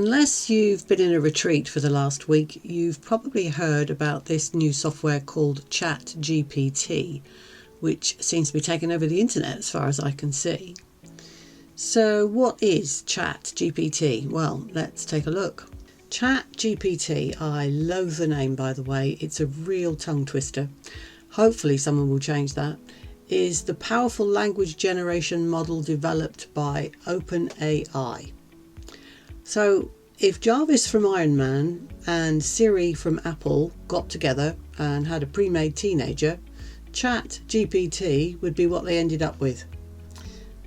Unless you've been in a retreat for the last week, you've probably heard about this new software called ChatGPT, which seems to be taking over the internet as far as I can see. So what is ChatGPT? Well, let's take a look. ChatGPT, I loathe the name by the way, it's a real tongue twister. Hopefully someone will change that. Is the powerful language generation model developed by OpenAI. So if Jarvis from Iron Man and Siri from Apple got together and had a pre-made teenager, ChatGPT would be what they ended up with.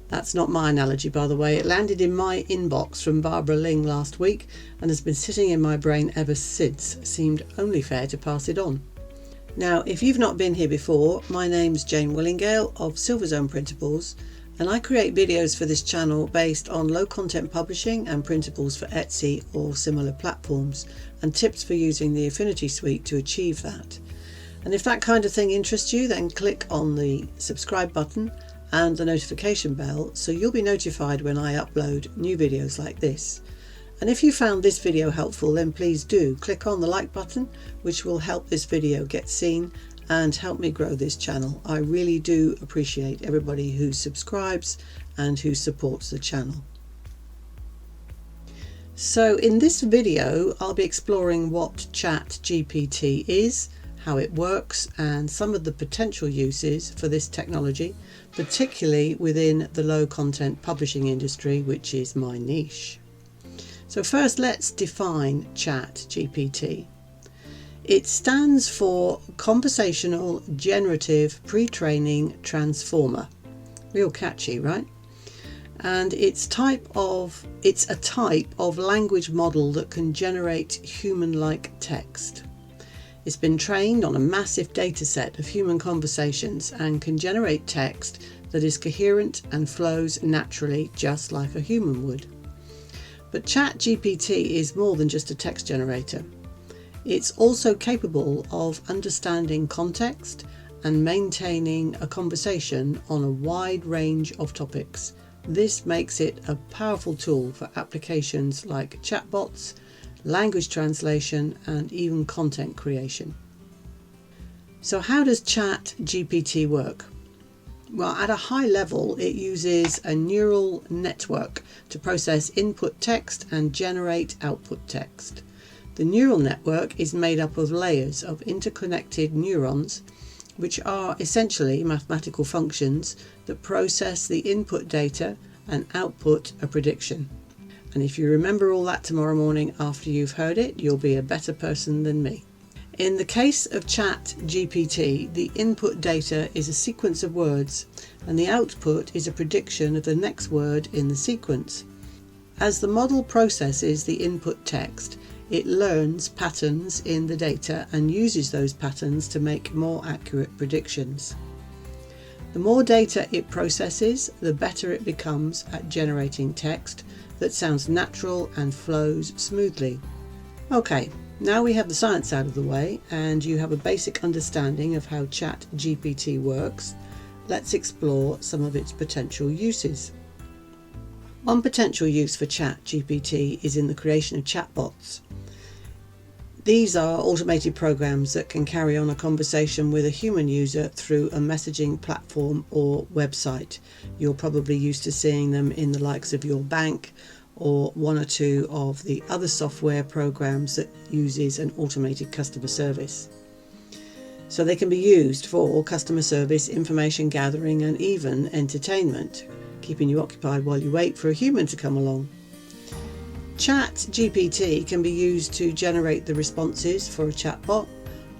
That's not my analogy, by the way. It landed in my inbox from Barbara Ling last week and has been sitting in my brain ever since. Seemed only fair to pass it on. Now, if you've not been here before, my name's Jane Willingale of Silverzone Printables, and I create videos for this channel based on low content publishing and printables for Etsy or similar platforms, and tips for using the Affinity suite to achieve that. And if that kind of thing interests you, then click on the subscribe button and the notification bell so you'll be notified when I upload new videos like this. And if you found this video helpful, then please do click on the like button, which will help this video get seen and help me grow this channel. I really do appreciate everybody who subscribes and who supports the channel. So in this video, I'll be exploring what ChatGPT is, how it works, and some of the potential uses for this technology, particularly within the low content publishing industry, which is my niche. So first, let's define ChatGPT. It stands for Conversational Generative Pre-training Transformer. Real catchy, right? And it's a type of language model that can generate human-like text. It's been trained on a massive data set of human conversations and can generate text that is coherent and flows naturally, just like a human would. But ChatGPT is more than just a text generator. It's also capable of understanding context and maintaining a conversation on a wide range of topics. This makes it a powerful tool for applications like chatbots, language translation, and even content creation. So how does ChatGPT work? Well, at a high level, it uses a neural network to process input text and generate output text. The neural network is made up of layers of interconnected neurons, which are essentially mathematical functions that process the input data and output a prediction. And if you remember all that tomorrow morning after you've heard it, you'll be a better person than me. In the case of ChatGPT, the input data is a sequence of words, and the output is a prediction of the next word in the sequence. As the model processes the input text, it learns patterns in the data and uses those patterns to make more accurate predictions. The more data it processes, the better it becomes at generating text that sounds natural and flows smoothly. Okay, now we have the science out of the way and you have a basic understanding of how ChatGPT works. Let's explore some of its potential uses. One potential use for ChatGPT is in the creation of chatbots. These are automated programs that can carry on a conversation with a human user through a messaging platform or website. You're probably used to seeing them in the likes of your bank or one or two of the other software programs that uses an automated customer service. So they can be used for customer service, information gathering, and even entertainment, keeping you occupied while you wait for a human to come along. ChatGPT can be used to generate the responses for a chatbot,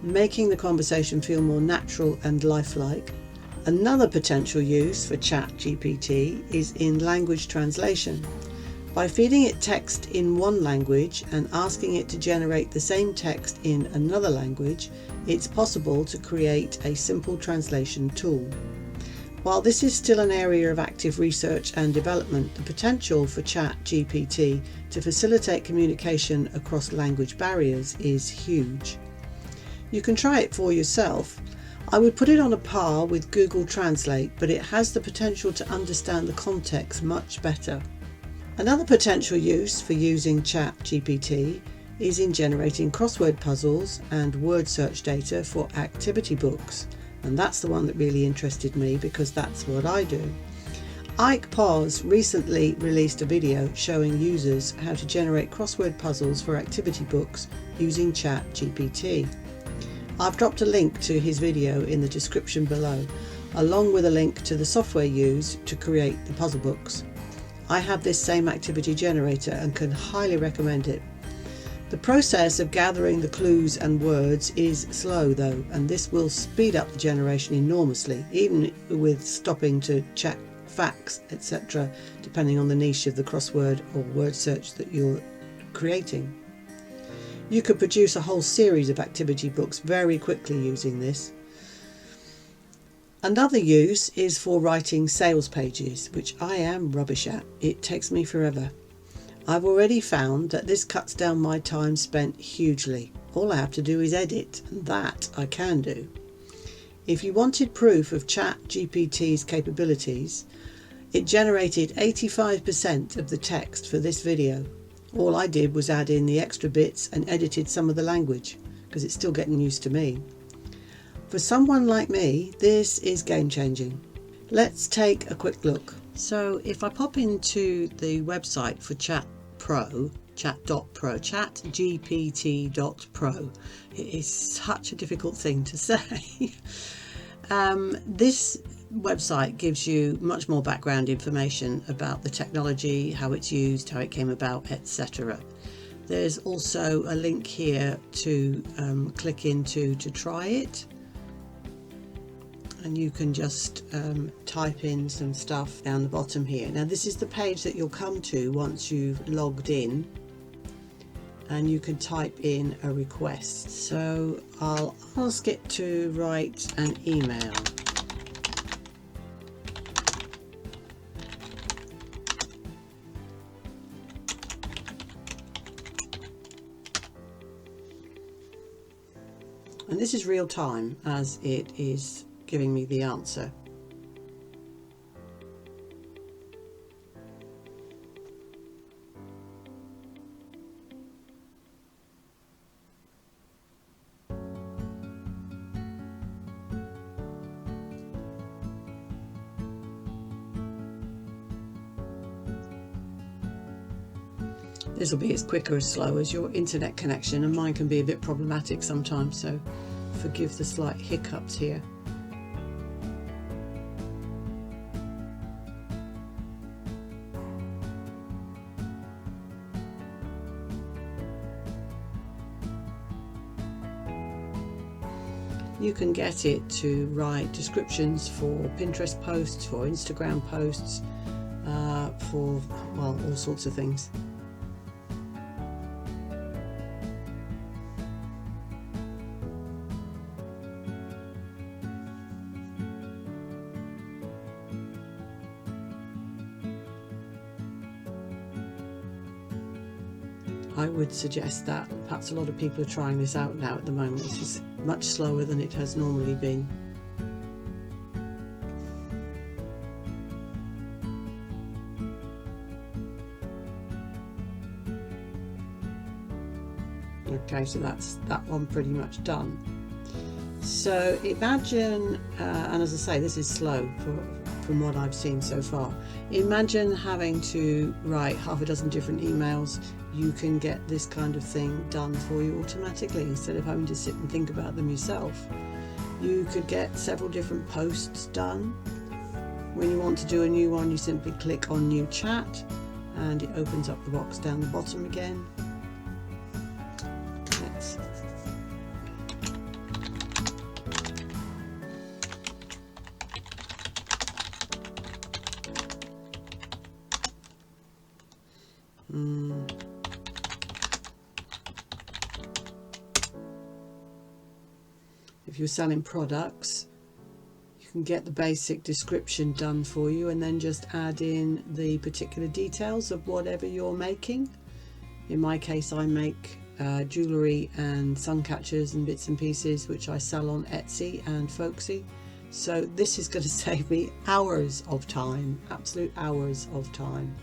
making the conversation feel more natural and lifelike. Another potential use for ChatGPT is in language translation. By feeding it text in one language and asking it to generate the same text in another language, it's possible to create a simple translation tool. While this is still an area of active research and development, the potential for ChatGPT to facilitate communication across language barriers is huge. You can try it for yourself. I would put it on a par with Google Translate, but it has the potential to understand the context much better. Another potential use for using ChatGPT is in generating crossword puzzles and word search data for activity books. And that's the one that really interested me because that's what I do. Ike Paz recently released a video showing users how to generate crossword puzzles for activity books using ChatGPT. I've dropped a link to his video in the description below, along with a link to the software used to create the puzzle books. I have this same activity generator and can highly recommend it. The process of gathering the clues and words is slow though, and this will speed up the generation enormously, even with stopping to check facts, etc., depending on the niche of the crossword or word search that you're creating. You could produce a whole series of activity books very quickly using this. Another use is for writing sales pages, which I am rubbish at. It takes me forever. I've already found that this cuts down my time spent hugely. All I have to do is edit, and that I can do. If you wanted proof of ChatGPT's capabilities, it generated 85% of the text for this video. All I did was add in the extra bits and edited some of the language, because it's still getting used to me. For someone like me, this is game changing. Let's take a quick look. So if I pop into the website for chat.pro, chatgpt.pro, it is such a difficult thing to say. This website gives you much more background information about the technology, how it's used, how it came about, etc. There's also a link here to click into to try it. And you can just type in some stuff down the bottom here. Now this is the page that you'll come to once you've logged in, and you can type in a request. So I'll ask it to write an email. And this is real time as it is giving me the answer. This will be as quick or as slow as your internet connection, and mine can be a bit problematic sometimes, so forgive the slight hiccups here. You can get it to write descriptions for Pinterest posts, for Instagram posts, for, well, all sorts of things. I would suggest that perhaps a lot of people are trying this out now at the moment. It's just much slower than it has normally been. Okay, so that's that one pretty much done. So imagine, and as I say, this is slow from what I've seen so far. Imagine having to write half a dozen different emails. You can get this kind of thing done for you automatically instead of having to sit and think about them yourself. You could get several different posts done. When you want to do a new one, you simply click on New Chat and it opens up the box down the bottom again. If you're selling products, you can get the basic description done for you and then just add in the particular details of whatever you're making. In my case, I make jewellery and sun catchers and bits and pieces which I sell on Etsy and Folksy. So this is going to save me hours of time, absolute hours of time.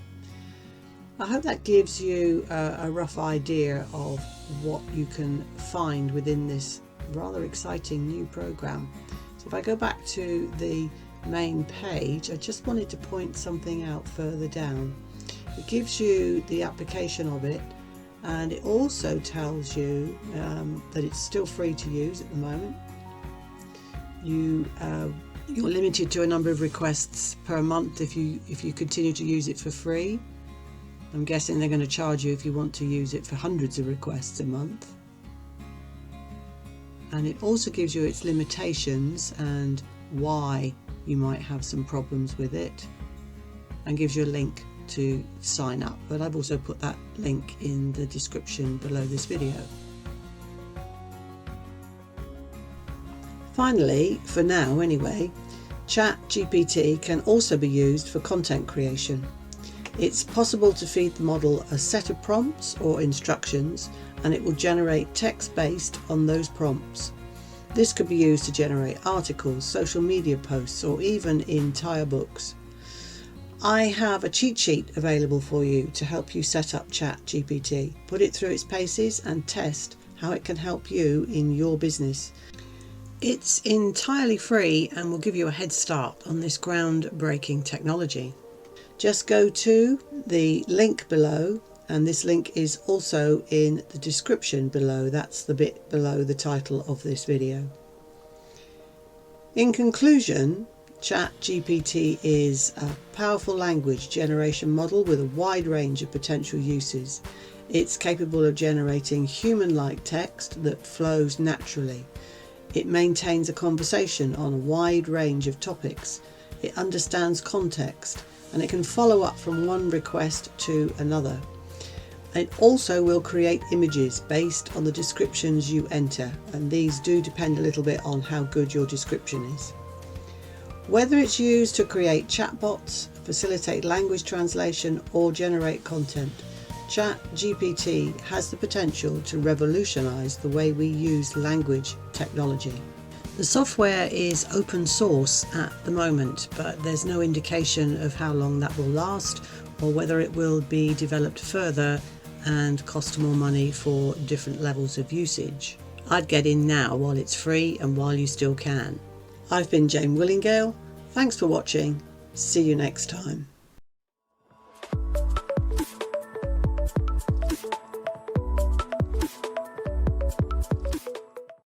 I hope that gives you a rough idea of what you can find within this rather exciting new program. So if I go back to the main page, I just wanted to point something out further down. It gives you the application of it, and it also tells you that it's still free to use at the moment. You're limited to a number of requests per month if you continue to use it for free. I'm guessing they're going to charge you if you want to use it for hundreds of requests a month. And it also gives you its limitations and why you might have some problems with it, and gives you a link to sign up. But I've also put that link in the description below this video. Finally, for now anyway, ChatGPT can also be used for content creation. It's possible to feed the model a set of prompts or instructions, and it will generate text based on those prompts. This could be used to generate articles, social media posts, or even entire books. I have a cheat sheet available for you to help you set up ChatGPT, put it through its paces and test how it can help you in your business. It's entirely free and will give you a head start on this groundbreaking technology. Just go to the link below, and this link is also in the description below. That's the bit below the title of this video. In conclusion, ChatGPT is a powerful language generation model with a wide range of potential uses. It's capable of generating human-like text that flows naturally. It maintains a conversation on a wide range of topics. It understands context, and it can follow up from one request to another. It also will create images based on the descriptions you enter, and these do depend a little bit on how good your description is. Whether it's used to create chatbots, facilitate language translation, or generate content, ChatGPT has the potential to revolutionize the way we use language technology. The software is open source at the moment, but there's no indication of how long that will last or whether it will be developed further and cost more money for different levels of usage. I'd get in now while it's free and while you still can. I've been Jane Willingale. Thanks for watching. See you next time.